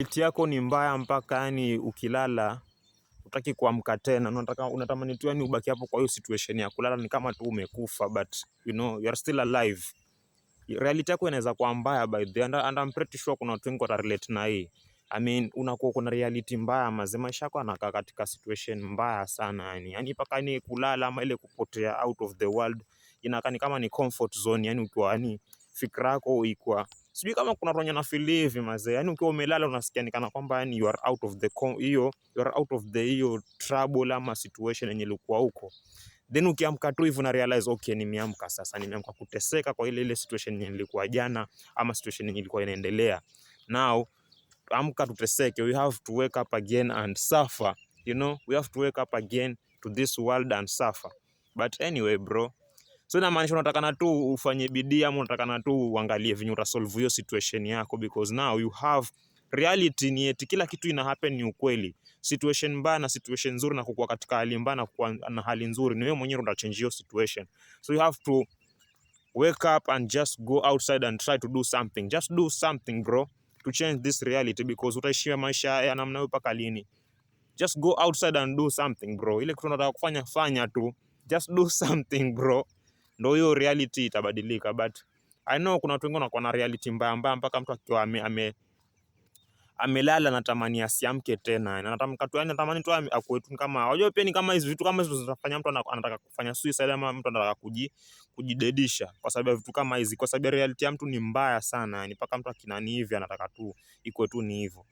Reality yako ni mbaya mpaka yani ukilala utaki kuamka tena, unatamani tu yani ubaki hapo kwa hiyo situation ya kulala, ni kama tu umekufa, but you know you are still alive. Reality yako inaweza kuwa mbaya by the and I'm pretty sure kuna watu wengi wata relate na hii. I mean unakuwa kuna reality mbaya mazee, maisha yako yanakaa katika situation mbaya sana yani. Yani mpaka ni kulala ama ile kupotea out of the world inakaa ni kama ni comfort zone yani, ukiwa yani fikra yako iko sijui kama kuna ronya na feel hivi mazee, yani ukiwa umelala unasikia ni kana kwamba yani you are out of the you are out of the hiyo trouble ama situation yenye ilikuwa huko. Then ukiamka tu hivi una realize okay, nimeamka sasa, nimeamka kuteseka kwa ile situation yenye nilikuwa jana ama situation yenye ilikuwa inaendelea. Now amka tuteseke, we have to wake up again and suffer, you know, we have to wake up again to this world and suffer. But anyway bro, so inamaanisha unatakana tu ufanye bidii ama unatakana tu uangalie venye utasolve hiyo situation yako, because now you have reality. Ni eti kila kitu ina happen ni ukweli. Situation mbaya na situation nzuri, na kukua katika hali mbaya na kukua na hali nzuri, ni wewe mwenyewe unataka change hiyo situation. So you have to wake up and just go outside and try to do something. Just do something bro, to change this reality, because utaishia maisha ya namna hiyo mpaka lini? Just go outside and do something bro. Ile kitu unataka kufanya fanya tu, just do something bro, ndio hiyo reality itabadilika. But I know kuna watu wengi wanakuwa na reality mbaya mbaya mpaka mtu akiwa amelala natamani asiamke tena, na natamka tu yani natamani tu akue tu kama, unajua pia ni kama hizo vitu kama hizo zinafanya mtu anataka kufanya suicide ama mtu anataka kujidedisha kwa sababu ya vitu kama hizi, kwa sababu reality ya mtu ni mbaya sana yani, mpaka mtu akinani hivi anataka tu iko tu ni hivyo.